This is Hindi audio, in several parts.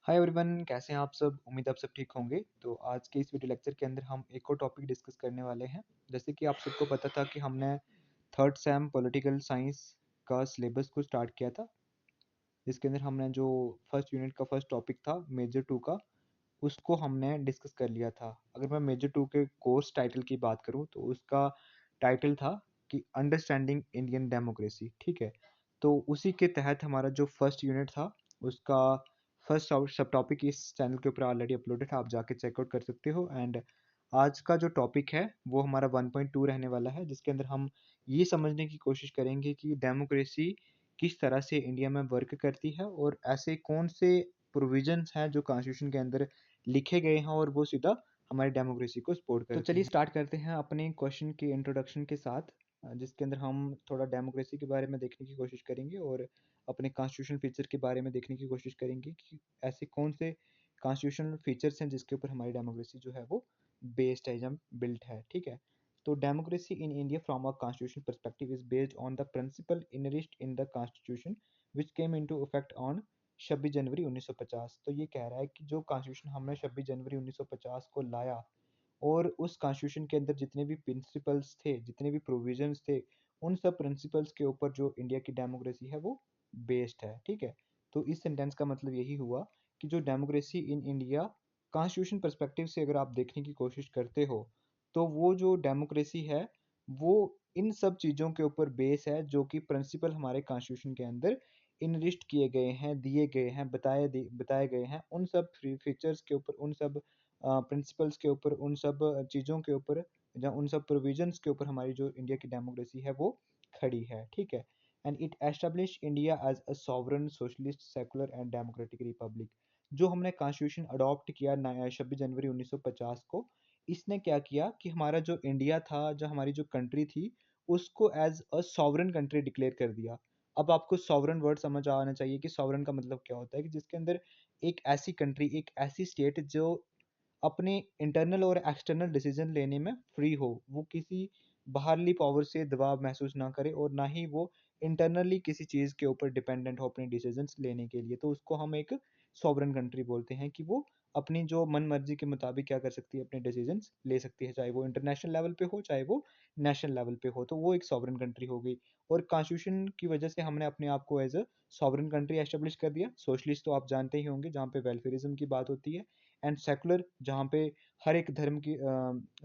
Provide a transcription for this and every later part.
हाय एवरीवन, कैसे हैं आप सब। उम्मीद आप सब ठीक होंगे। तो आज के इस वीडियो लेक्चर के अंदर हम एक और टॉपिक डिस्कस करने वाले हैं। जैसे कि आप सबको पता था कि हमने थर्ड सेम पॉलिटिकल साइंस का सिलेबस को स्टार्ट किया था, जिसके अंदर हमने जो फर्स्ट यूनिट का फर्स्ट टॉपिक था मेजर टू का, उसको हमने डिस्कस कर लिया था। अगर मैं मेजर टू के कोर्स टाइटल की बात करूँ तो उसका टाइटल था कि अंडरस्टैंडिंग इंडियन डेमोक्रेसी। ठीक है, तो उसी के तहत हमारा जो फर्स्ट यूनिट था उसका फर्स्ट सब टॉपिक इस चैनल के ऊपर ऑलरेडी अपलोडेड है, आप जाके चेकआउट कर सकते हो। एंड आज का जो टॉपिक है वो हमारा 1.2 रहने वाला है, जिसके अंदर हम ये समझने की कोशिश करेंगे कि डेमोक्रेसी किस तरह से इंडिया में वर्क करती है और ऐसे कौन से प्रोविजंस हैं जो कॉन्स्टिट्यूशन के अंदर लिखे गए हैं और वो सीधा हमारी डेमोक्रेसी को सपोर्ट करते हैं। तो चलिए स्टार्ट करते हैं अपने क्वेश्चन के इंट्रोडक्शन के साथ, जिसके अंदर हम थोड़ा डेमोक्रेसी के बारे में देखने की कोशिश करेंगे और अपने कॉन्स्टिट्यूशन फीचर के बारे में देखने की कोशिश करेंगे कि ऐसे कौन से कॉन्स्टिट्यूशनल फीचर्स हैं जिसके ऊपर हमारी डेमोक्रेसी जो है वो बेस्ड है या बिल्ट है। ठीक है, तो democracy in India from a constitution perspective is based on the principle enshrined in the constitution which came into effect on 26 January 1950। तो ये कह रहा है कि जो कॉन्स्टिट्यूशन हमने 26 जनवरी 1950 को लाया और उस कॉन्स्टिट्यूशन के अंदर जितने भी प्रिंसिपल्स थे, जितने भी प्रोविजंस थे, उन सब प्रिंसिपल्स के ऊपर जो इंडिया की डेमोक्रेसी है वो बेस्ड है। ठीक है, तो इस सेंटेंस का मतलब यही हुआ कि जो democracy in India constitution perspective से अगर आप देखने की कोशिश करते हो तो वो जो डेमोक्रेसी है वो इन सब चीज़ों के ऊपर बेस है जो कि प्रिंसिपल हमारे कॉन्स्टिट्यूशन के अंदर इनरिस्ट किए गए हैं, दिए गए हैं, बताए गए हैं। उन सब फीचर्स के ऊपर, उन सब प्रिंसिपल्स के ऊपर, उन सब चीज़ों के ऊपर या उन सब प्रोविजंस के ऊपर हमारी जो इंडिया की डेमोक्रेसी है वो खड़ी है। ठीक है, and it establish India as a sovereign socialist secular and democratic republic. जो हमने कॉन्स्टिट्यूशन अडॉप्ट किया 26 जनवरी 1950 को, इसने क्या किया कि हमारा जो इंडिया था, जो हमारी जो कंट्री थी, उसको as a sovereign country declare कर दिया। अब आपको सॉवरन वर्ड समझ आना चाहिए कि सॉवरन का मतलब क्या होता है, कि जिसके अंदर एक ऐसी कंट्री, एक ऐसी स्टेट जो अपने इंटरनल और एक्सटर्नल डिसीजन लेने में फ्री हो, वो किसी बाहरली पावर से दबाव महसूस ना करे और ना ही वो इंटरनली किसी चीज़ के ऊपर डिपेंडेंट हो अपने डिसीजंस लेने के लिए। तो उसको हम एक सॉवरन कंट्री बोलते हैं कि वो अपनी जो मन मर्जी के मुताबिक क्या कर सकती है, अपने डिसीजंस ले सकती है, चाहे वो इंटरनेशनल लेवल पे हो, चाहे वो नेशनल लेवल पे हो। तो वो एक सॉवरन कंट्री हो गई और कॉन्स्टिट्यूशन की वजह से हमने अपने आप को as a sovereign country establish कर दिया। सोशलिस्ट तो आप जानते ही होंगे, जहाँ पे वेलफेयरिज्म की बात होती है, एंड सेकुलर जहाँ पे हर एक धर्म की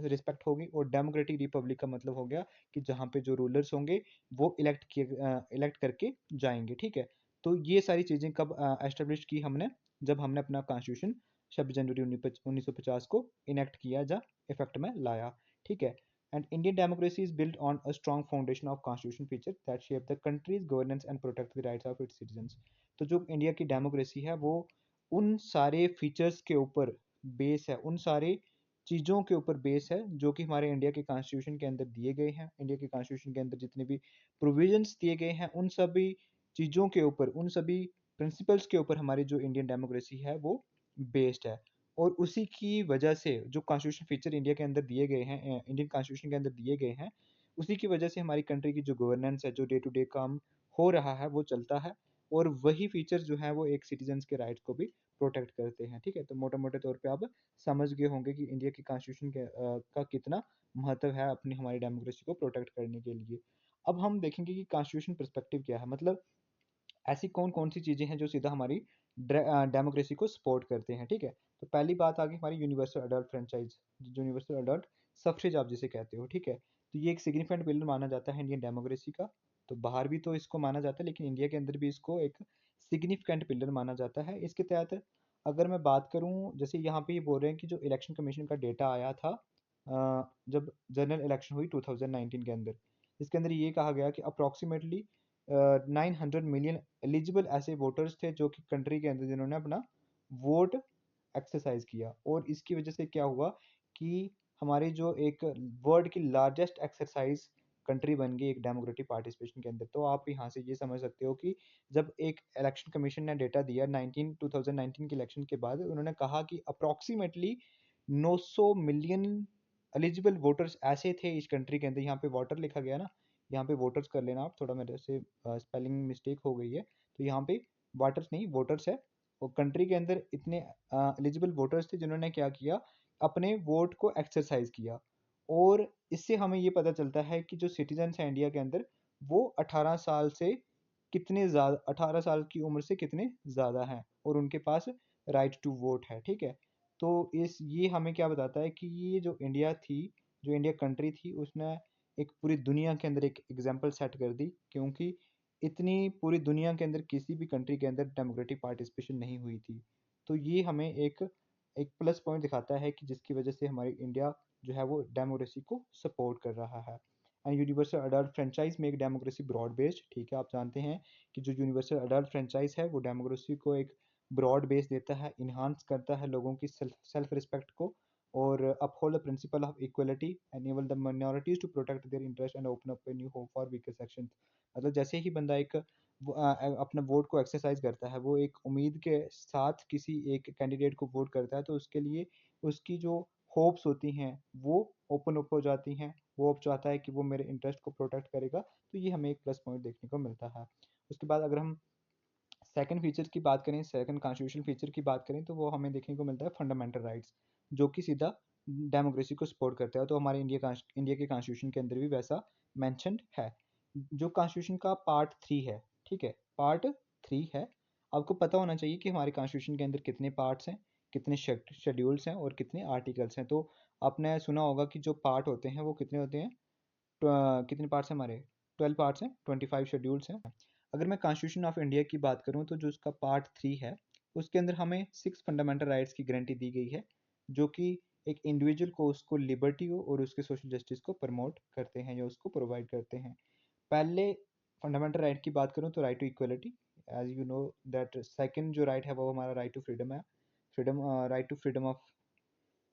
रिस्पेक्ट होगी, और डेमोक्रेटिक रिपब्लिक का मतलब हो गया कि जहाँ पे जो रूलर्स होंगे वो इलेक्ट करके जाएंगे। ठीक है, तो ये सारी चीज़ें कब एस्टेब्लिश की हमने, जब हमने अपना कॉन्स्टिट्यूशन 26 जनवरी 1950 को इनेक्ट किया, जा इफेक्ट में लाया। ठीक है, and Indian democracy is built on a strong foundation of constitution feature that shape the countries governance and protect the rights of its citizens. तो जो इंडिया की डेमोक्रेसी है वो उन सारे फीचर्स के ऊपर बेस है, उन सारे चीज़ों के ऊपर बेस है जो कि हमारे इंडिया के कॉन्स्टिट्यूशन के अंदर दिए गए हैं। इंडिया के कॉन्स्टिट्यूशन के अंदर जितने भी प्रोविजंस दिए गए हैं, उन सभी चीज़ों के ऊपर, उन सभी प्रिंसिपल्स के ऊपर हमारी जो इंडियन डेमोक्रेसी है वो बेस्ड है। और उसी की वजह से जो कॉन्स्टिट्यूशन फीचर इंडिया के अंदर दिए गए हैं, इंडियन कॉन्स्टिट्यूशन के अंदर दिए गए हैं, उसी की वजह से हमारी कंट्री की जो गवर्नेंस है, जो डे टू डे काम हो रहा है वो चलता है। और वही फीचर जो है वो एक सिटीजन्स के राइट्स को भी प्रोटेक्ट करते हैं। ठीक है, तो मोटे मोटे तौर पे आप समझ गए होंगे कि इंडिया के कॉन्स्टिट्यूशन का कितना महत्व है अपनी हमारी डेमोक्रेसी को प्रोटेक्ट करने के लिए। अब हम देखेंगे कि कॉन्स्टिट्यूशन पर्सपेक्टिव क्या है, मतलब ऐसी कौन कौन सी चीज़ें हैं जो सीधा हमारी डेमोक्रेसी को सपोर्ट करते हैं। ठीक है, तो पहली बात आ गई हमारी universal adult franchise, universal adult suffrage आप जिसे कहते हो। ठीक है, तो ये एक सिग्निफिकेंट पिलर माना जाता है इंडियन डेमोक्रेसी का। तो बाहर भी तो इसको माना जाता है, लेकिन इंडिया के अंदर भी इसको एक सिग्निफिकेंट पिलर माना जाता है। इसके तहत अगर मैं बात करूं, जैसे यहाँ पे ये बोल रहे हैं कि जो इलेक्शन कमीशन का डेटा आया था जब जनरल इलेक्शन हुई 2019 के अंदर, इसके अंदर ये कहा गया कि अप्रॉक्सीमेटली 900 मिलियन एलिजिबल ऐसे वोटर्स थे जो कि कंट्री के अंदर जिन्होंने अपना वोट एक्सरसाइज किया। और इसकी वजह से क्या हुआ कि हमारी जो एक वर्ल्ड की लार्जेस्ट एक्सरसाइज कंट्री बन गई एक डेमोक्रेटिक पार्टिसिपेशन के अंदर। तो आप यहाँ से ये समझ सकते हो कि जब एक इलेक्शन कमीशन ने डेटा दिया 2019 के इलेक्शन के बाद, उन्होंने कहा कि अप्रॉक्सीमेटली 900 मिलियन एलिजिबल वोटर्स ऐसे थे इस कंट्री के अंदर। यहाँ पे वोटर लिखा गया ना, यहाँ पे वोटर्स कर लेना आप, थोड़ा मेरे से स्पेलिंग मिस्टेक हो गई है। तो यहाँ पे वाटर्स नहीं, वोटर्स है। कंट्री के अंदर इतने एलिजिबल वोटर्स थे जिन्होंने क्या किया, अपने वोट को एक्सरसाइज किया। और इससे हमें ये पता चलता है कि जो सिटीजन्स हैं इंडिया के अंदर, वो 18 साल से कितने ज़्यादा, 18 साल की उम्र से कितने ज़्यादा हैं और उनके पास राइट टू वोट है, ठीक है। तो ये हमें क्या बताता है कि ये जो इंडिया थी, जो इंडिया कंट्री थी, उसने एक पूरी दुनिया के अंदर एक एग्जाम्पल सेट कर दी, क्योंकि इतनी पूरी दुनिया के अंदर किसी भी कंट्री के अंदर डेमोक्रेटिक पार्टिसिपेशन नहीं हुई थी। तो ये हमें एक एक प्लस पॉइंट दिखाता है कि जिसकी वजह से हमारी इंडिया जो है वो डेमोक्रेसी को सपोर्ट कर रहा है। And universal adult franchise make democracy broad based, ठीक है, आप जानते हैं कि जो यूनिवर्सल अडल्ट फ्रेंचाइज है वो डेमोक्रेसी को एक ब्रॉड बेस देता है, इन्हांस करता है लोगों की सेल्फ रिस्पेक्ट को, और uphold the principle of equality, enable the minorities to protect their interest and open up a new hope for weaker sections. मतलब जैसे ही बंदा एक अपना वोट को एक्सरसाइज करता है, वो एक उम्मीद के साथ किसी एक कैंडिडेट को वोट करता है, तो उसके लिए उसकी जो होप्स होती हैं वो ओपन अप हो जाती हैं। वो अब चाहता है कि वो मेरे इंटरेस्ट को प्रोटेक्ट करेगा, तो ये हमें एक प्लस पॉइंट देखने को मिलता है। उसके बाद अगर हम सेकंड फीचर की बात करें, सेकंड कॉन्स्टिट्यूशन फीचर की बात करें, तो वो हमें देखने को मिलता है फंडामेंटल राइट्स, जो कि सीधा डेमोक्रेसी को सपोर्ट करता है। तो हमारे इंडिया के कॉन्स्टिट्यूशन के अंदर भी वैसा मैंशनड है। जो कॉन्स्टिट्यूशन का पार्ट 3 है, ठीक है, पार्ट 3 है। आपको पता होना चाहिए कि हमारे कॉन्स्टिट्यूशन के अंदर कितने पार्ट्स हैं, कितने शेड्यूल्स हैं और कितने आर्टिकल्स हैं। तो आपने सुना होगा कि जो पार्ट होते हैं वो कितने होते हैं, कितने पार्ट्स हैं हमारे, 12 पार्ट्स हैं, 25 शेड्यूल्स हैं। अगर मैं कॉन्स्टिट्यूशन ऑफ इंडिया की बात करूं, तो जो उसका पार्ट 3 है, उसके अंदर हमें 6 फंडामेंटल राइट्स की गारंटी दी गई है, जो कि एक इंडिविजुअल को उसको लिबर्टी हो और उसके सोशल जस्टिस को प्रमोट करते हैं या उसको प्रोवाइड करते हैं। पहले फंडामेंटल राइट की बात करूं तो right to equality, as you know that second जो राइट है वो हमारा राइट टू फ्रीडम है। Freedom, right to freedom of,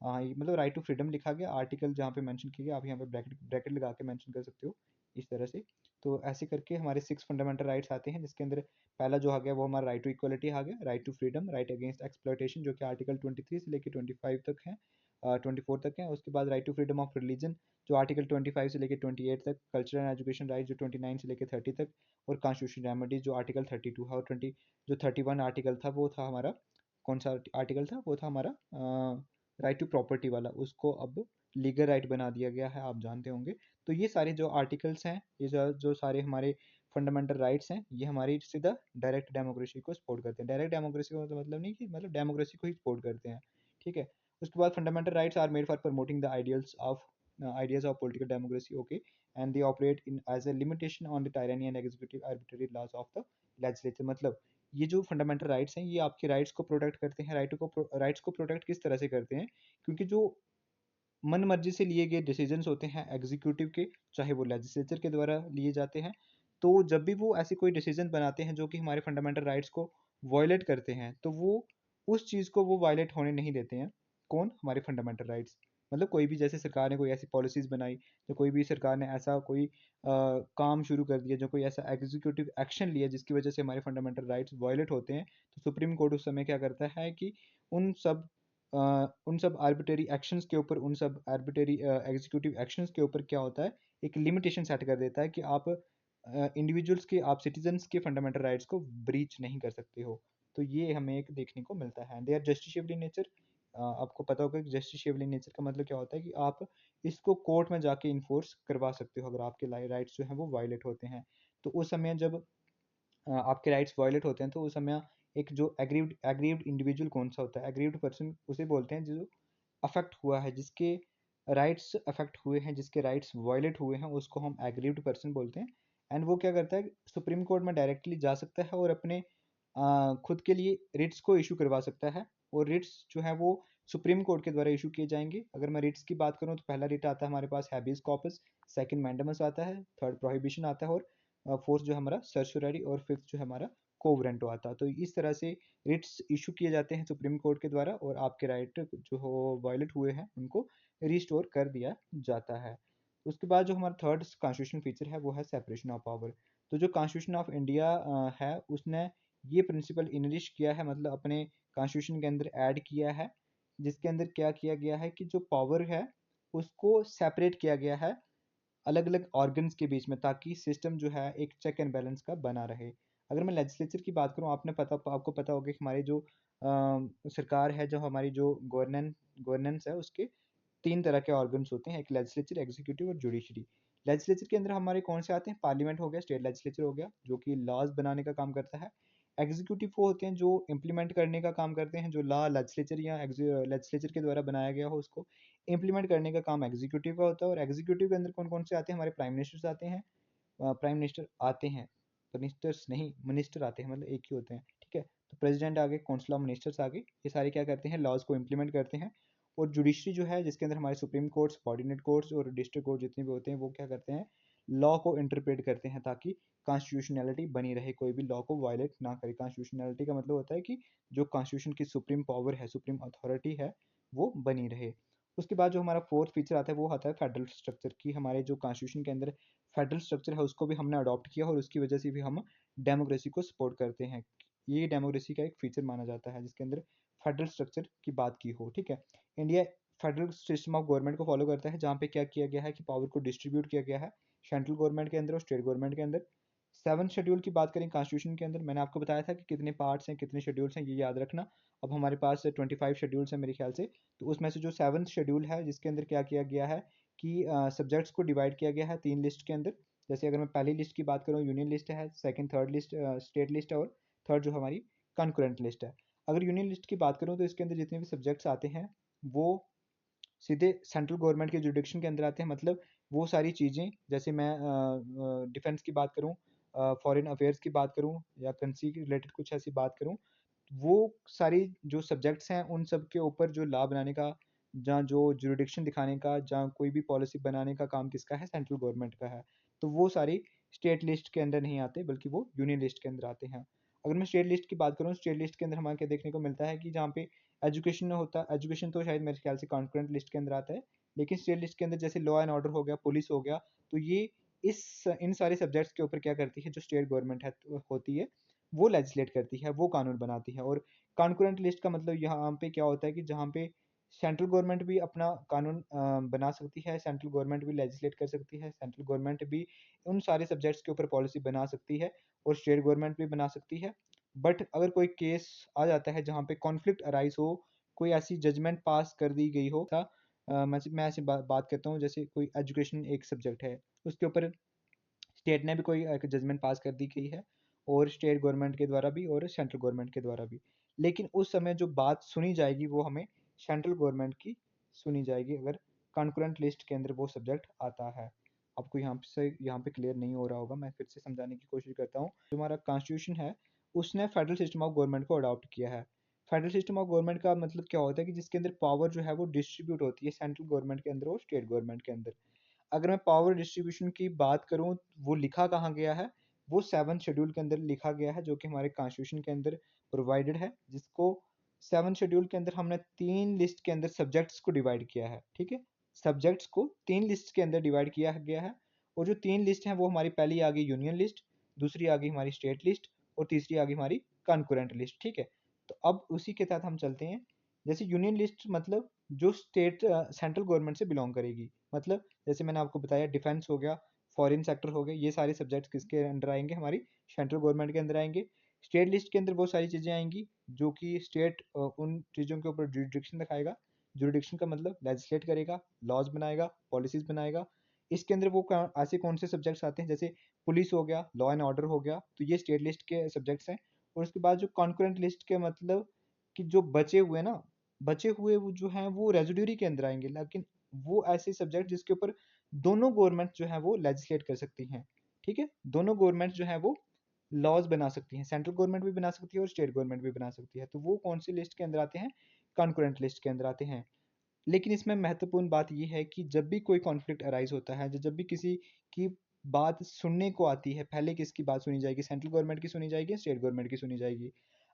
हाँ, ये मतलब राइट टू फ्रीडम लिखा गया, आर्टिकल जहाँ पे मेंशन किया गया, आप यहाँ पे ब्रैकेट ब्रैकेट लगा के मेंशन कर सकते हो इस तरह से। तो ऐसे करके हमारे 6 फंडामेंटल राइट्स आते हैं, जिसके अंदर पहला जो आ गया वो हमारा राइट टू इक्वलिटी आ गया, right to freedom, right against exploitation, जो कि आर्टिकल 23 से लेकर 25 तक है, 24 तक है। उसके बाद right to freedom of religion, जो आर्टिकल 25 से लेकर 28 तक, कल्चरल एंड एजुकेशन राइट जो 29 से लेकर 30 तक, और कॉन्स्टिट्यूशन रेमेडीज जो आर्टिकल 32 है, और 20 जो 31 आर्टिकल था वो था हमारा, कौन सा आर्टिकल था, वो था हमारा राइट टू प्रॉपर्टी वाला, उसको अब लीगल राइट बना दिया गया है, आप जानते होंगे। तो ये सारे जो आर्टिकल्स हैं, ये जो सारे हमारे फंडामेंटल राइट्स हैं, ये हमारी सीधा डायरेक्ट डेमोक्रेसी को सपोर्ट करते हैं। डायरेक्ट डेमोक्रेसी का मतलब नहीं कि मतलब डेमोक्रेसी को ही सपोर्ट करते हैं, ठीक है। उसके बाद fundamental rights are made for promoting the ideas of political democracy, okay, and they operate in as a limitation on the tyranny and executive arbitrary laws of the legislature। मतलब ये जो फंडामेंटल राइट्स हैं, ये आपके राइट्स को प्रोटेक्ट करते हैं। राइट्स को प्रोटेक्ट किस तरह से करते हैं, क्योंकि जो मन मर्जी से लिए गए डिसीजंस होते हैं एग्जीक्यूटिव के, चाहे वो लेजिस्लेचर के द्वारा लिए जाते हैं, तो जब भी वो ऐसे कोई डिसीजन बनाते हैं जो कि हमारे फंडामेंटल राइट्स को वायलेट करते हैं, तो वो उस चीज़ को वो वायलेट होने नहीं देते हैं। कौन, हमारे फंडामेंटल राइट्स। मतलब कोई भी, जैसे सरकार ने कोई ऐसी पॉलिसीज बनाई, तो कोई भी सरकार ने ऐसा कोई काम शुरू कर दिया, जो कोई ऐसा एग्जीक्यूटिव एक्शन लिया जिसकी वजह से हमारे फंडामेंटल राइट्स वायलेट होते हैं, तो सुप्रीम कोर्ट उस समय क्या करता है कि उन सब उन सब आर्बिटरी एक्शंस के ऊपर, उन सब आर्बिटरी एग्जीक्यूटिव एक्शंस के ऊपर क्या होता है, एक लिमिटेशन सेट कर देता है कि आप इंडिविजुअल्स के, आप सिटीजन्स के फंडामेंटल राइट्स को ब्रीच नहीं कर सकते हो। तो ये हमें एक देखने को मिलता है। They are justiciable in nature. आपको पता होगा कि जस्टिशिएबल इन नेचर का मतलब क्या होता है कि आप इसको कोर्ट में जाके इन्फोर्स करवा सकते हो अगर आपके राइट्स जो हैं वो वायलेट होते हैं। तो उस समय जब आपके राइट्स वायलेट होते हैं, तो उस समय एक जो एग्रीव्ड इंडिविजुअल कौन सा होता है, एग्रीव्ड पर्सन उसे बोलते हैं जो अफेक्ट हुआ है, जिसके राइट्स अफेक्ट हुए हैं, जिसके राइट्स वायलेट हुए हैं, उसको हम एग्रीव्ड पर्सन बोलते हैं। एंड वो क्या करता है, सुप्रीम कोर्ट में डायरेक्टली जा सकता है और अपने खुद के लिए रिट्स को इशू करवा सकता है। और रिट्स जो है वो सुप्रीम कोर्ट के द्वारा इशू किए जाएंगे। अगर मैं रिट्स की बात करूँ, तो पहला रिट आता है हमारे पास हैबियस कॉर्पस, सेकंड मैंडेमस आता है, थर्ड प्रोहिबिशन आता है, और फोर्थ जो हमारा सर्चुररी, और फिफ्थ जो हमारा कोवरेंटो आता है। तो इस तरह से रिट्स इशू किए जाते हैं सुप्रीम कोर्ट के द्वारा, और आपके राइट जो हो वायलेट हुए हैं उनको रिस्टोर कर दिया जाता है। उसके बाद जो हमारा थर्ड कॉन्स्टिट्यूशन फीचर है वो है सेपरेशन ऑफ पावर। तो जो कॉन्स्टिट्यूशन ऑफ इंडिया है, उसने ये प्रिंसिपल इनरिच किया है, मतलब अपने कॉन्स्टिट्यूशन के अंदर ऐड किया है, जिसके अंदर क्या किया गया है कि जो पावर है उसको सेपरेट किया गया है अलग अलग ऑर्गन्स के बीच में, ताकि सिस्टम जो है एक चेक एंड बैलेंस का बना रहे। अगर मैं लेजिस्लेचर की बात करूँ, आपको पता होगा कि हमारी जो सरकार है, जो हमारी जो गवर्नेंस है, उसके 3 तरह के ऑर्गन्स होते हैं, एक लेजिस्लेचर, एग्जीक्यूटिव और जुडिशरी। लेजिस्लेचर के अंदर हमारे कौन से आते हैं? पार्लियामेंट हो गया, स्टेट लेजिस्लेचर हो गया, जो कि लॉज बनाने का काम करता है। एग्जीक्यूटिव वो होते हैं जो इम्प्लीमेंट करने का काम करते हैं, जो लॉ लेजिस्लेचर या लेजिस्लेचर के द्वारा बनाया गया हो उसको इम्प्लीमेंट करने का काम एग्जीक्यूटिव का होता है। और एग्जीक्यूटिव के अंदर कौन कौन से आते हैं? हमारे प्राइम मिनिस्टर्स आते हैं, प्राइम मिनिस्टर आते हैं, मिनिस्टर्स नहीं, मिनिस्टर आते हैं, मतलब एक ही होते हैं, ठीक है। तो प्रेसिडेंट आगे, काउंसिल ऑफ मिनिस्टर्स आगे, ये सारे क्या करते हैं? लॉज को इम्प्लीमेंट करते हैं। और जुडिशरी जो है, जिसके अंदर हमारे सुप्रीम कोर्ट, सबॉर्डिनेट कोर्ट्स और डिस्ट्रिक्ट कोर्ट जितने भी होते हैं, वो क्या करते हैं? लॉ को इंटरप्रेट करते हैं, ताकि कॉन्स्टिट्यूशनैलिटी बनी रहे, कोई भी लॉ को वायलेट ना करे। कॉन्स्टिट्यूशनैलिटी का मतलब होता है कि जो कॉन्स्टिट्यूशन की सुप्रीम पावर है, सुप्रीम अथॉरिटी है, वो बनी रहे। उसके बाद जो हमारा फोर्थ फीचर आता है, वो आता है फेडरल स्ट्रक्चर की। हमारे जो कॉन्स्टिट्यूशन के अंदर फेडरल स्ट्रक्चर है, उसको भी हमने अडॉप्ट किया और उसकी वजह से भी हम डेमोक्रेसी को सपोर्ट करते हैं। ये डेमोक्रेसी का एक फीचर माना जाता है, जिसके अंदर फेडरल स्ट्रक्चर की बात की हो, ठीक है। India federal system of government को फॉलो करता है, जहाँ पे क्या किया गया है कि पावर को डिस्ट्रीब्यूट किया गया है सेंट्रल गवर्नमेंट के अंदर और स्टेट गवर्नमेंट के अंदर। 7 शेड्यूल की बात करें कॉन्स्टिट्यूशन के अंदर, मैंने आपको बताया था कि कितने पार्ट्स हैं, कितने शेड्यूल्स हैं, ये याद रखना। अब हमारे पास 25 शेड्यूल्स हैं मेरे ख्याल से। तो उसमें से जो 7th शेड्यूल है, जिसके अंदर क्या किया गया है कि सब्जेक्ट्स को डिवाइड किया गया है 3 लिस्ट के अंदर। जैसे अगर मैं पहली लिस्ट की बात करूँ, यूनियन लिस्ट है, second third list state list है, और थर्ड जो हमारी कॉन्करेंट लिस्ट है। अगर यूनियन लिस्ट की बात करूँ, तो इसके अंदर जितने भी सब्जेक्ट्स आते हैं, वो सीधे सेंट्रल गवर्नमेंट के जुडिक्शन के अंदर आते हैं। मतलब वो सारी चीज़ें, जैसे मैं डिफेंस की बात करूँ, फॉरेन अफेयर्स की बात करूँ, या कंसी के रिलेटेड कुछ ऐसी बात करूँ, वो सारी जो सब्जेक्ट्स हैं, उन सब के ऊपर जो लॉ बनाने का, जहाँ जो जुरिडिक्शन दिखाने का, जहाँ कोई भी पॉलिसी बनाने का काम किसका है? सेंट्रल गवर्नमेंट का है। तो वो सारी स्टेट लिस्ट के अंदर नहीं आते, बल्कि वो यूनियन लिस्ट के अंदर आते हैं। अगर मैं स्टेट लिस्ट की बात करूँ, स्टेट लिस्ट के अंदर हमारे क्या देखने को मिलता है कि जहाँ पे एजुकेशन होता है, एजुकेशन तो शायद मेरे ख्याल से कॉन्करेंट लिस्ट के अंदर आता है, लेकिन स्टेट लिस्ट के अंदर जैसे लॉ एंड ऑर्डर हो गया, पुलिस हो गया, तो ये इस इन सारे सब्जेक्ट्स के ऊपर क्या करती है? जो स्टेट गवर्नमेंट है होती है, वो लेजिस्लेट करती है, वो कानून बनाती है। और कॉन्करेंट लिस्ट का मतलब यहाँ पे क्या होता है कि जहाँ पे सेंट्रल गवर्नमेंट भी अपना कानून बना सकती है, सेंट्रल गवर्नमेंट भी लेजिस्लेट कर सकती है, सेंट्रल गवर्नमेंट भी उन सारे सब्जेक्ट्स के ऊपर पॉलिसी बना सकती है, और स्टेट गवर्नमेंट भी बना सकती है। बट अगर कोई केस आ जाता है जहाँ पे कॉन्फ्लिक्ट अराइज हो, कोई ऐसी जजमेंट पास कर दी गई हो, मैं ऐसी बात करता हूँ, जैसे कोई एजुकेशन एक सब्जेक्ट है, उसके ऊपर स्टेट ने भी कोई एक जजमेंट पास कर दी गई है, और स्टेट गवर्नमेंट के द्वारा भी और सेंट्रल गवर्नमेंट के द्वारा भी। लेकिन उस समय जो बात सुनी जाएगी, वो हमें सेंट्रल गवर्नमेंट की सुनी जाएगी, अगर कंकरेंट लिस्ट के अंदर वो सब्जेक्ट आता है। आपको यहाँ पे क्लियर नहीं हो रहा होगा, मैं फिर से समझाने की कोशिश करता हूँ। जो हमारा कॉन्स्टिट्यूशन है, उसने फेडरल सिस्टम ऑफ गवर्नमेंट को अडॉप्ट किया है। फेडरल सिस्टम ऑफ गवर्नमेंट का मतलब क्या होता है कि जिसके अंदर पावर जो है वो डिस्ट्रीब्यूट होती है सेंट्रल गवर्नमेंट के अंदर और स्टेट गवर्नमेंट के अंदर। अगर मैं पावर डिस्ट्रीब्यूशन की बात करूँ, वो लिखा कहाँ गया है? वो 7 शेड्यूल के अंदर लिखा गया है, जो कि हमारे कॉन्स्टिट्यूशन के अंदर प्रोवाइडेड है, जिसको 7 शेड्यूल के अंदर हमने 3 लिस्ट के अंदर सब्जेक्ट्स को डिवाइड किया है, ठीक है? सब्जेक्ट्स को 3 लिस्ट के अंदर डिवाइड किया गया है, और जो 3 लिस्ट हैं, वो हमारी पहली आ गई यूनियन लिस्ट, दूसरी आ गई हमारी स्टेट लिस्ट, और तीसरी आ गई हमारी कॉन्करेंट लिस्ट, ठीक है? तो अब उसी के तहत हम चलते हैं। जैसे यूनियन लिस्ट मतलब जो स्टेट सेंट्रल गवर्नमेंट से बिलोंग करेगी। मतलब जैसे मैंने आपको बताया, डिफेंस हो गया, फॉरेन सेक्टर हो गए, ये सारे सब्जेक्ट्स किसके अंडर आएंगे? हमारी सेंट्रल गवर्नमेंट के अंदर आएंगे। स्टेट लिस्ट के अंदर वो सारी चीज़ें आएंगी जो कि स्टेट उन चीज़ों के ऊपर जुरिडिक्शन दिखाएगा। जुरिडिक्शन का मतलब लेजिस्लेट करेगा, लॉज बनाएगा, पॉलिसीज बनाएगा। इसके अंदर वो ऐसे कौन से सब्जेक्ट्स आते हैं? जैसे पुलिस हो गया, लॉ एंड ऑर्डर हो गया, तो ये स्टेट लिस्ट के सब्जेक्ट्स हैं। और उसके बाद जो कॉन्करेंट लिस्ट के मतलब कि जो बचे हुए ना, बचे हुए वो जो हैं, वो रेजिड्यूरी के अंदर आएंगे, लेकिन वो ऐसे सब्जेक्ट जिसके ऊपर दोनों गवर्नमेंट जो है वो लेजिस्लेट कर सकती हैं, ठीक है? दोनों गवर्नमेंट जो है वो लॉज बना सकती हैं, सेंट्रल गवर्नमेंट भी बना सकती है और स्टेट गवर्नमेंट भी बना सकती है। तो वो कौन सी लिस्ट के अंदर आते हैं? कॉन्करेंट लिस्ट के अंदर आते हैं। लेकिन इसमें महत्वपूर्ण बात ये है कि जब भी कोई कॉन्फ्लिक्ट अराइज होता है, जब भी किसी की बात सुनने को आती है, पहले किसकी बात सुनी जाएगी? सेंट्रल गवर्नमेंट की सुनी जाएगी, स्टेट गवर्नमेंट की सुनी जाएगी।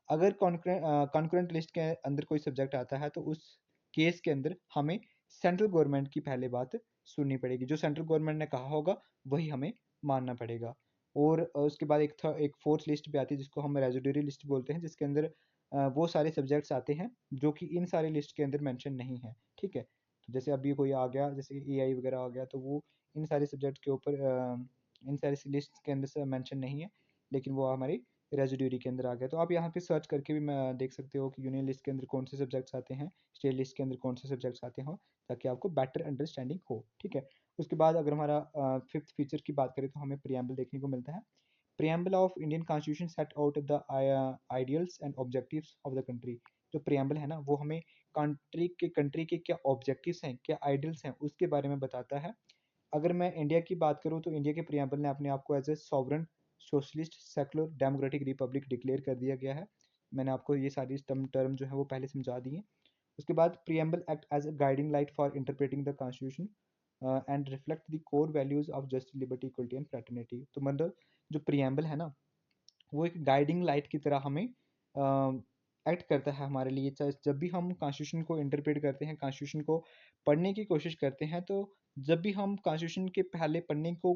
अगर कॉन्करेंट लिस्ट के अंदर कोई सब्जेक्ट आता है, तो उस केस के अंदर हमें सेंट्रल गवर्नमेंट की पहले बात सुननी पड़ेगी। जो सेंट्रल गवर्नमेंट ने कहा होगा, वही हमें मानना पड़ेगा। और उसके बाद एक फोर्थ लिस्ट भी आती है, जिसको हम रेजिड्यूरी लिस्ट बोलते हैं, जिसके अंदर वो सारे सब्जेक्ट्स आते हैं जो कि इन सारे लिस्ट के अंदर मेंशन नहीं है, ठीक है? तो जैसे अभी कोई आ गया, जैसे एआई वगैरह आ गया, तो वो इन सारे सब्जेक्ट के ऊपर इन सारी लिस्ट के अंदर से मेंशन नहीं है, लेकिन वो हमारी रेजिड्यूरी के अंदर आ गया। तो आप यहाँ पे सर्च करके भी मैं देख सकते हो कि यूनियन लिस्ट के अंदर कौन से सब्जेक्ट्स आते हैं, स्टेट लिस्ट के अंदर कौन से सब्जेक्ट्स आते हैं, ताकि आपको बेटर अंडरस्टैंडिंग हो, ठीक है। उसके बाद अगर हमारा फिफ्थ फीचर की बात करें तो हमें प्रियम्बल देखने को मिलता है। Preamble of Indian constitution set out the ideals and objectives of the country. जो प्रियम्बल है ना, वो हमें कंट्री के क्या ऑब्जेक्टिव्स हैं, क्या आइडियल्स हैं, उसके बारे में बताता है। अगर मैं इंडिया की बात करूँ तो इंडिया के प्रियम्बल ने अपने आप को as a sovereign socialist secular democratic republic declare कर दिया गया है। मैंने आपको ये सारी टर्म जो है वो पहले समझा दी है। उसके बाद preamble act as a guiding light for interpreting the constitution and reflect the core values of justice, liberty, equality and fraternity. तो मतलब जो प्रियम्बल है ना, वो एक गाइडिंग लाइट की तरह हमें एक्ट करता है हमारे लिए। जब भी हम कॉन्स्टिट्यूशन को इंटरप्रेट करते हैं, कॉन्स्टिट्यूशन को पढ़ने की कोशिश करते हैं, तो जब भी हम कॉन्स्टिट्यूशन के पहले पन्ने को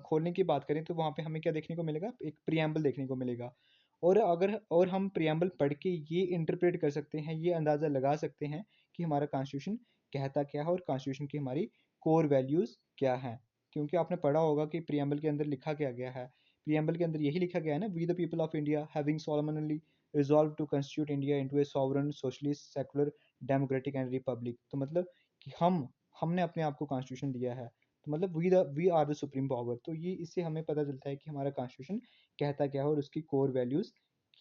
खोलने की बात करें तो वहाँ पे हमें क्या देखने को मिलेगा, एक प्रियम्बल देखने को मिलेगा। और हम प्रियम्बल पढ़ के ये इंटरप्रेट कर सकते हैं, ये अंदाज़ा लगा सकते हैं कि हमारा कॉन्स्टिट्यूशन कहता क्या है और कॉन्स्टिट्यूशन की हमारी कोर वैल्यूज़ क्या हैं। क्योंकि आपने पढ़ा होगा कि प्रियम्बल के अंदर लिखा क्या गया है। प्रियम्बल के अंदर यही लिखा गया है ना, we the people of India having solemnly resolve to constitute India into a sovereign socialist secular democratic and republic. तो मतलब कि हमने अपने आप को कॉन्स्टिट्यूशन दिया है, तो मतलब we are the supreme power. तो ये इससे हमें पता चलता है कि हमारा कॉन्स्टिट्यूशन कहता क्या है और उसकी कोर वैल्यूज़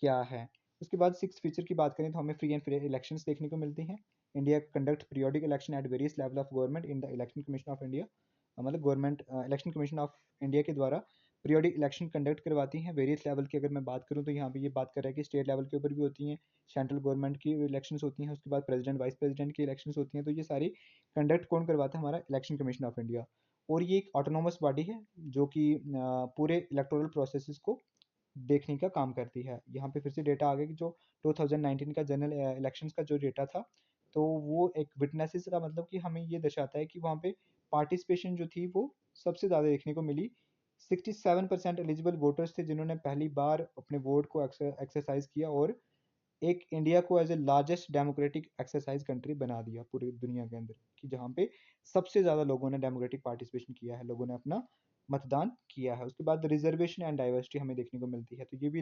क्या है। उसके बाद सिक्स फीचर की बात करें तो हमें फ्री एंड फेयर इलेक्शंस देखने को मिलते हैं। India conduct periodic election at various level of government in the election commission of India. मतलब government election commission of India के द्वारा पीरियोडिक इलेक्शन कंडक्ट करवाती हैं वेरियस लेवल की। अगर मैं बात करूँ तो यहाँ पे ये बात कर रहा है कि स्टेट लेवल के ऊपर भी होती हैं, सेंट्रल गवर्नमेंट की इलेक्शंस होती हैं, उसके बाद प्रेसिडेंट वाइस प्रेसिडेंट की इलेक्शंस होती हैं। तो ये सारी कंडक्ट कौन करवाता है, हमारा इलेक्शन कमीशन ऑफ इंडिया। और ये एक ऑटोनोमस बॉडी है जो कि पूरे इलेक्टोरल प्रोसेसेस को देखने का काम करती है। यहाँ पे फिर से डेटा आ गया कि जो 2019 का जनरल इलेक्शंस का जो डेटा था, तो वो एक विटनेसेस का मतलब कि हमें ये दर्शाता है कि वहाँ पे पार्टिसिपेशन जो थी वो सबसे ज़्यादा देखने को मिली। 67% एलिजिबल वोटर्स थे जिन्होंने पहली बार अपने वोट को एक्सरसाइज किया और एक इंडिया को as a largest democratic exercise country बना दिया पूरी दुनिया के अंदर, कि जहाँ पे सबसे ज़्यादा लोगों ने डेमोक्रेटिक पार्टिसिपेशन किया है, लोगों ने अपना मतदान किया है। उसके बाद रिजर्वेशन एंड डाइवर्सिटी हमें देखने को मिलती है। तो ये भी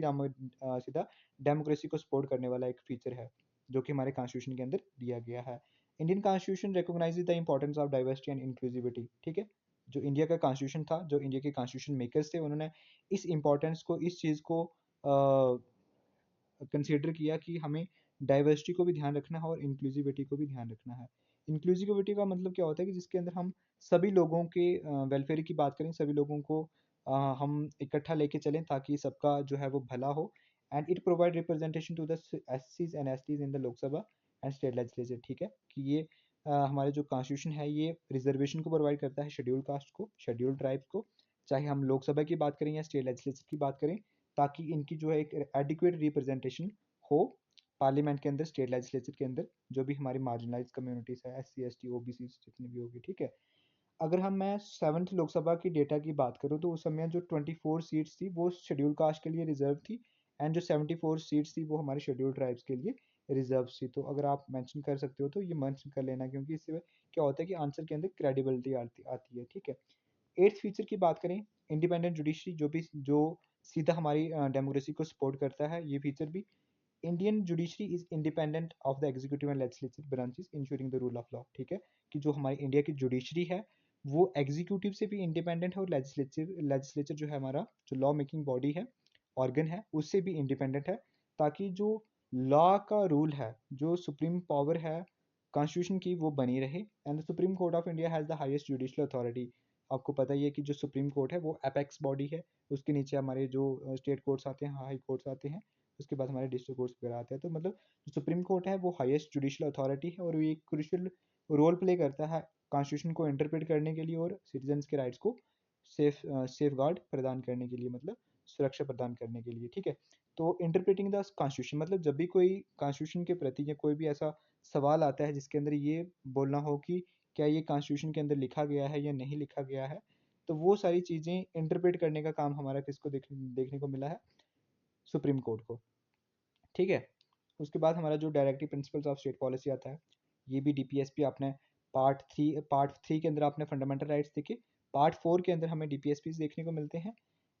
सीधा डेमोक्रेसी को सपोर्ट करने वाला एक फीचर है जो कि हमारे कॉन्स्टिट्यूशन के अंदर दिया गया है। Indian constitution recognises the importance of diversity and inclusivity, ठीक है। जो इंडिया का कॉन्स्टिट्यूशन था, जो इंडिया के कॉन्स्टिट्यूशन मेकर्स थे, उन्होंने इस इंपॉर्टेंस को, इस चीज़ को कंसीडर किया कि हमें डाइवर्सिटी को भी ध्यान रखना है और इंक्लूसिविटी को भी ध्यान रखना है। इंक्लूसिविटी का मतलब क्या होता है कि जिसके अंदर हम सभी लोगों के वेलफेयर की बात करें, सभी लोगों को हम इकट्ठा लेके चलें ताकि सबका जो है वो भला हो। And it provide representation to the एससीज and STs in the Lok Sabha and state legislature, ठीक है। कि ये हमारे जो कॉन्स्टिट्यूशन है ये रिजर्वेशन को प्रोवाइड करता है, शेड्यूल कास्ट को, शेड्यूल ट्राइब्स को, चाहे हम लोकसभा की बात करें या स्टेट लेजिस्लेचर की बात करें, ताकि इनकी जो है एक एडिक्वेट रिप्रेजेंटेशन हो पार्लियामेंट के अंदर, स्टेट लेजिस्लेचर के अंदर, जो भी हमारी मार्जिनलाइज कम्युनिटीज है, S C S T O B C जितनी भी होगी, ठीक है। अगर मैं सेवन्थ लोकसभा की डेटा की बात करूँ तो उस समय जो 24 सीट्स थी वो शेड्यूल कास्ट के लिए रिजर्व थी, एंड जो 74 सीट्स थी वो हमारे शेड्यूल ट्राइब्स के लिए रिजर्व थी। तो अगर आप मेंशन कर सकते हो तो ये मेंशन कर लेना, क्योंकि इससे क्या होता है कि आंसर के अंदर क्रेडिबिलिटी आती है, ठीक है। एट्थ फीचर की बात करें, इंडिपेंडेंट जुडिशरी, जो सीधा हमारी डेमोक्रेसी को सपोर्ट करता है। ये फीचर भी, Indian judiciary is independent of the executive and legislative branches ensuring the rule of law, ठीक है। कि जो हमारी इंडिया की जुडिशरी है वो एग्जीक्यूटिव से भी इंडिपेंडेंट है और लेजिस्लेचर जो है हमारा, जो लॉ मेकिंग बॉडी है, ऑर्गन है, उससे भी इंडिपेंडेंट है, ताकि जो लॉ का रूल है, जो सुप्रीम पावर है कॉन्स्टिट्यूशन की, वो बनी रहे। And the supreme court of India has the highest judicial authority. आपको पता ही है कि जो सुप्रीम कोर्ट है वो एपेक्स बॉडी है, उसके नीचे हमारे जो स्टेट कोर्ट्स आते हैं, हाई कोर्ट्स आते हैं, उसके बाद हमारे डिस्ट्रिक्ट कोर्ट्स वगैरह आते हैं। तो मतलब जो सुप्रीम कोर्ट है वो हाईएस्ट जुडिशियल अथॉरिटी है और ये क्रूशियल रोल प्ले करता है कॉन्स्टिट्यूशन को इंटरप्रेट करने के लिए और सिटीजन्स के राइट्स को सेफ गार्ड प्रदान करने के लिए, मतलब सुरक्षा प्रदान करने के लिए, ठीक है। तो इंटरप्रेटिंग द कॉन्स्टिट्यूशन मतलब जब भी कोई कॉन्स्टिट्यूशन के प्रति या कोई भी ऐसा सवाल आता है जिसके अंदर ये बोलना हो कि क्या ये कॉन्स्टिट्यूशन के अंदर लिखा गया है या नहीं लिखा गया है, तो वो सारी चीज़ें इंटरप्रेट करने का काम हमारा किसको देखने को मिला है, सुप्रीम कोर्ट को, ठीक है। उसके बाद हमारा जो directive principles of state policy आता है, ये भी डीपीएसपी आपने पार्ट थ्री के अंदर आपने फंडामेंटल राइट्स देखे, पार्ट 4 के अंदर हमें डीपीएसपी देखने को मिलते हैं।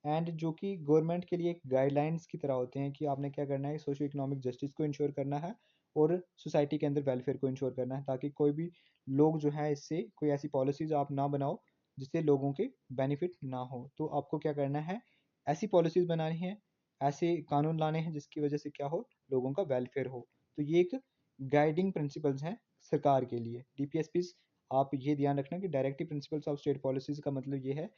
एंड जो कि गवर्नमेंट के लिए एक गाइडलाइंस की तरह होते हैं कि आपने क्या करना है, सोशो इकोनॉमिक जस्टिस को इंश्योर करना है और सोसाइटी के अंदर वेलफेयर को इंश्योर करना है, ताकि कोई भी लोग जो है इससे कोई ऐसी पॉलिसीज आप ना बनाओ जिससे लोगों के बेनिफिट ना हो। तो आपको क्या करना है, ऐसी पॉलिसीज बनानी है, ऐसे कानून लाने हैं जिसकी वजह से क्या हो, लोगों का वेलफेयर हो। तो ये एक गाइडिंग प्रिंसिपल्स हैं सरकार के लिए। डीपीएसपीज, आप ये ध्यान रखना कि directive principles of state policies का मतलब ये है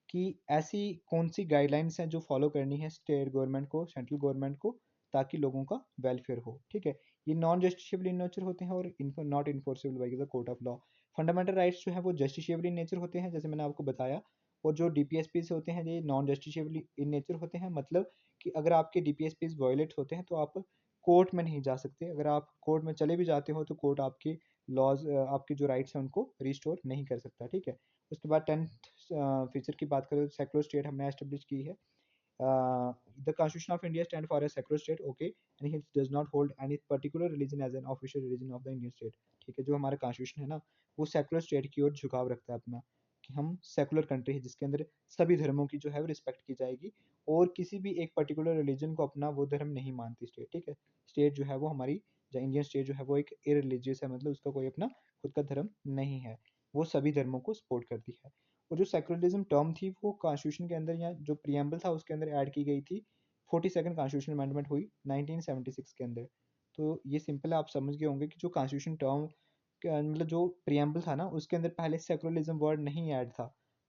कि ऐसी कौन सी गाइडलाइंस हैं जो फॉलो करनी है स्टेट गवर्नमेंट को, सेंट्रल गवर्नमेंट को, ताकि लोगों का वेलफेयर हो। ठीक है, ये नॉन जस्टिशिएबल इन नेचर होते हैं और इनको not enforceable by the court of law. Fundamental rights जो है वो जस्टिशिएबल इन नेचर होते हैं, जैसे मैंने आपको बताया। और जो डीपीएसपीज होते हैं ये नॉन जस्टिशिएबल इन नेचर होते हैं, मतलब कि अगर आपके डीपीएसपीज वायलेट होते हैं तो आप कोर्ट में नहीं जा सकते। अगर आप कोर्ट में चले भी जाते हो तो कोर्ट आपके लॉज, आपके जो राइट्स हैं उनको रिस्टोर नहीं कर सकता। ठीक है, उसके बाद 10th फीचर की बात करें तो सेकुलर स्टेट हमने एस्टेब्लिश की है। The Constitution of India stand for a secular state, okay, and it does not hold any particular religion as an official religion of the Indian state. ठीक है, जो हमारा कॉन्स्टिट्यूशन है ना, वो सेकुलर स्टेट की ओर झुकाव रखता है अपना, कि हम सेकुलर कंट्री है जिसके अंदर सभी धर्मों की जो है वो रिस्पेक्ट की जाएगी, और किसी भी एक पर्टिकुलर रिलीजन को अपना वो धर्म नहीं मानती स्टेट। ठीक है, स्टेट जो है वो हमारी, जो इंडियन स्टेट जो है वो एक इररिलीजियस है, मतलब उसका कोई अपना खुद का धर्म नहीं है, वो सभी धर्मों को सपोर्ट करती है। और जो सेकुलरिज्म टर्म थी वो कॉन्स्टिट्यूशन के अंदर, या जो प्रियम्बल था उसके अंदर ऐड की गई थी। 42nd कॉन्स्टिट्यूशन अमेंडमेंट हुई 1976 के अंदर। तो ये सिंपल है, आप समझ गए होंगे कि जो कॉन्स्टिट्यूशन टर्म, मतलब जो प्रियम्बल था ना उसके अंदर पहले सेकुलरिज्म वर्ड नहीं ऐड था।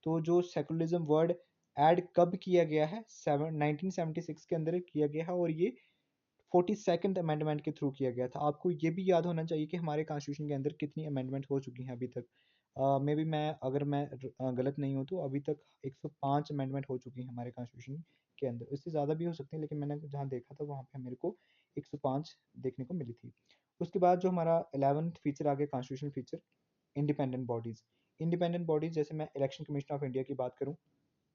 तो जो सेकुलरिज्म वर्ड ऐड कब किया गया है, 1976 के अंदर किया गया है, और ये 42nd अमेंडमेंट के थ्रू किया गया था। आपको ये भी याद होना चाहिए कि हमारे कॉन्स्टिट्यूशन के अंदर कितनी अमेंडमेंट हो चुकी हैं अभी तक। मे बी मैं, अगर मैं गलत नहीं हूँ तो अभी तक 105 अमेंडमेंट हो चुकी हैं हमारे कॉन्स्टिट्यूशन के अंदर। इससे ज़्यादा भी हो सकती हैं, लेकिन मैंने जहाँ देखा था वहाँ पे मेरे को 105 देखने को मिली थी। उसके बाद जो हमारा 11th फीचर आ गया, constitution feature, independent bodies. Independent bodies जैसे मैं इलेक्शन कमीशन ऑफ इंडिया की बात करूँ,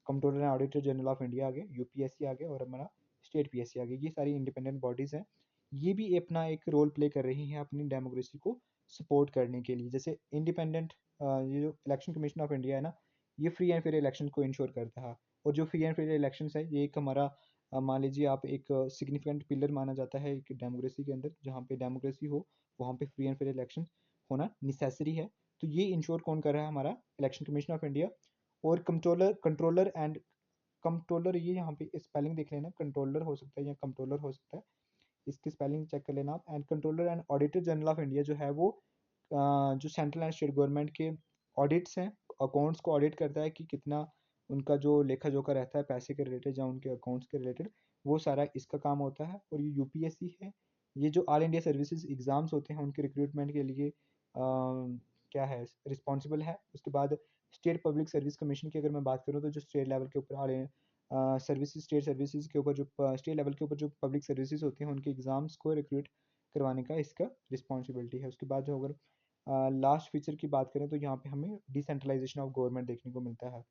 controller and auditor general of India आ गए, यूपीएससी आ गए, और हमारा स्टेट पीएससी आ गई। ये सारी इंडिपेंडेंट बॉडीज़ हैं। ये भी अपना एक रोल प्ले कर रही हैं अपनी डेमोक्रेसी को सपोर्ट करने के लिए। जैसे इंडिपेंडेंट, ये जो इलेक्शन कमीशन ऑफ इंडिया है ना, ये फ्री एंड फेयर इलेक्शन को इंश्योर करता है। और जो फ्री एंड फेयर इलेक्शन है ये एक हमारा, मान लीजिए आप, एक सिग्निफिकेंट पिलर माना जाता है एक डेमोक्रेसी के अंदर। जहाँ पे डेमोक्रेसी हो वहाँ पे फ्री एंड फेयर इलेक्शन होना नेसेसरी है। तो ये इंश्योर कौन कर रहा है, हमारा इलेक्शन कमीशन ऑफ इंडिया। और कंट्रोलर, कंट्रोलर एंड कंट्रोलर, ये यहाँ पे स्पेलिंग देख लेना, कंट्रोलर हो सकता है या कंट्रोलर हो सकता है, इसकी स्पेलिंग चेक कर लेना आप। And controller and auditor general of India जो है वो जो सेंट्रल एंड स्टेट गवर्नमेंट के ऑडिट्स हैं, अकाउंट्स को ऑडिट करता है कि कितना उनका जो लेखा जोखा रहता है पैसे के रिलेटेड या उनके अकाउंट्स के रिलेटेड, वो सारा इसका काम होता है। और ये यूपीएससी है, ये जो ऑल इंडिया सर्विसेज एग्जाम्स होते हैं उनके रिक्रूटमेंट के लिए क्या है, रिस्पॉन्सिबल है। उसके बाद स्टेट पब्लिक सर्विस कमीशन की अगर मैं बात करूँ तो जो स्टेट लेवल के ऊपर सर्विसेज, स्टेट सर्विसेज के ऊपर जो स्टेट लेवल के ऊपर जो पब्लिक सर्विसेज होती हैं उनके एग्जाम्स को रिक्रूट करवाने का इसका रिस्पॉन्सिबिलिटी है। उसके बाद जो अगर लास्ट फीचर की बात करें तो यहाँ पे हमें डिसेंट्रलाइजेशन ऑफ गवर्नमेंट देखने को मिलता है,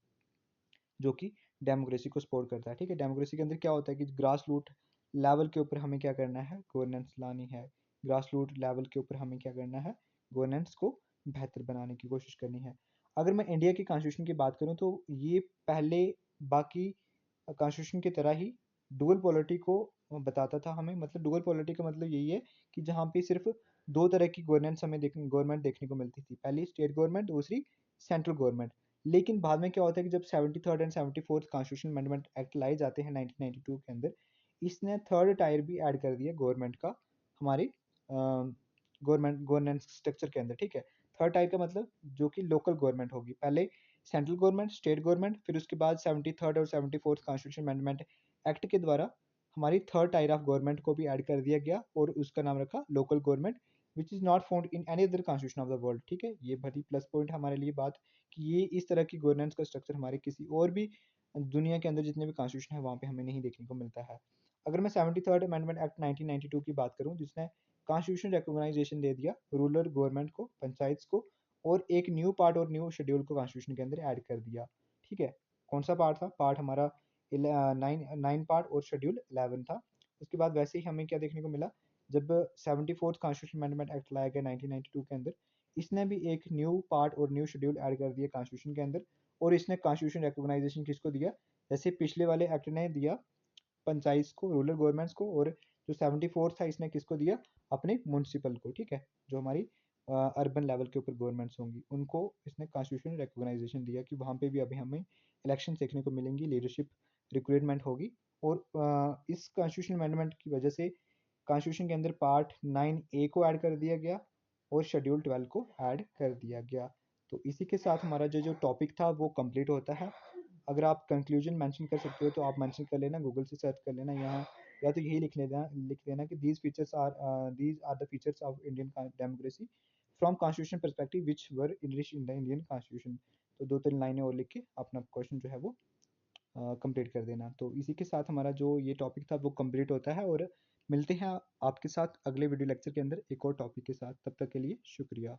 जो कि डेमोक्रेसी को सपोर्ट करता है। ठीक है, डेमोक्रेसी के अंदर क्या होता है कि ग्रास रूट लेवल के ऊपर हमें क्या करना है, गवर्नेंस लानी है। ग्रास रूट लेवल के ऊपर हमें क्या करना है, गवर्नेंस को बेहतर बनाने की कोशिश करनी है। अगर मैं इंडिया की कॉन्स्टिट्यूशन की बात करूँ तो ये पहले बाकी कॉन्स्टिट्यूशन की तरह ही डुअल पॉलिटी को बताता था हमें। मतलब डुअल पॉलिटी का मतलब यही है कि जहाँ पे सिर्फ दो तरह की गवर्नेंस हमें गवर्नमेंट देखने को मिलती थी, पहली स्टेट गवर्नमेंट, दूसरी सेंट्रल गवर्नमेंट। लेकिन बाद में क्या होता है कि जब 73rd and 74th constitution amendment act लाए जाते हैं 1992 के अंदर, इसने थर्ड टायर भी ऐड कर दिया गवर्नमेंट का हमारी गवर्नमेंट गवर्नेंस स्ट्रक्चर के अंदर। ठीक है, थर्ड टायर का मतलब जो कि लोकल गवर्नमेंट होगी, पहले सेंट्रल गवर्नमेंट, स्टेट गवर्नमेंट, फिर उसके बाद 73rd और 74th कॉन्स्टिट्यूशन अमेंडमेंट एक्ट के द्वारा हमारी थर्ड टायर ऑफ गवर्नमेंट को भी ऐड कर दिया गया, और उसका नाम रखा local government, which is not found in any other constitution of the world. ठीक है, ये बड़ी प्लस पॉइंट हमारे लिए बात, कि ये इस तरह की गवर्नेंस का स्ट्रक्चर हमारे किसी और भी दुनिया के अंदर जितने भी कॉन्स्टिट्यूशन है वहाँ पे हमें नहीं देखने को मिलता है। अगर मैं 73rd अमेंडमेंट एक्ट 1992 की बात करूँ, जिसने कॉन्स्टिट्यूशन रिकॉग्नाइजेशन दे दिया रूरल गवर्नमेंट को, पंचायत को, और एक न्यू पार्ट और न्यू शेड्यूल को कॉन्स्टिट्यूशन के अंदर ऐड कर दिया। ठीक है, कौन सा पार्ट था, पार्ट हमारा नाइन पार्ट और शेड्यूल 11 था। उसके बाद वैसे ही हमें क्या देखने को मिला, जब 74th कॉन्स्टिट्यूशन अमेंडमेंट एक्ट लाया गया 1992 के अंदर, इसने भी एक न्यू पार्ट और न्यू शेड्यूल ऐड कर दिया कॉन्स्टिट्यूशन के अंदर। और इसने कॉन्स्टिट्यूशन रिकॉग्नाइजेशन किसको दिया, जैसे पिछले वाले एक्ट ने दिया पंचायत को, रूरल गवर्नमेंट्स को, और जो 74 था इसने किसको दिया, अपने म्यूनसिपल को, ठीक है, जो हमारी अर्बन लेवल के ऊपर गवर्नमेंट्स होंगी उनको इसने कॉन्स्टिट्यूशनल रिकॉग्नाइजेशन दिया कि वहाँ पे भी अभी हमें इलेक्शन देखने को मिलेंगी, लीडरशिप रिक्रूटमेंट होगी। और इस कॉन्स्टिट्यूशन अमेंडमेंट की वजह से कॉन्स्टिट्यूशन के अंदर पार्ट 9A को ऐड कर दिया गया और शेड्यूल 12 को ऐड कर दिया गया। तो इसी के साथ हमारा जो टॉपिक था वो कंप्लीट होता है। अगर आप कंक्लूजन मेंशन कर सकते हो तो आप मेंशन कर लेना, गूगल से सर्च कर लेना यहाँ, या तो यही लिख देना कि these are the features of Indian democracy from constitution perspective which were English in the Indian constitution. तो 2-3 लाइनें और लिख के अपना क्वेश्चन जो है वो कंप्लीट कर देना। तो इसी के साथ हमारा जो ये टॉपिक था वो कंप्लीट होता है, और मिलते हैं आपके साथ अगले वीडियो लेक्चर के अंदर एक और टॉपिक के साथ। तब तक के लिए शुक्रिया।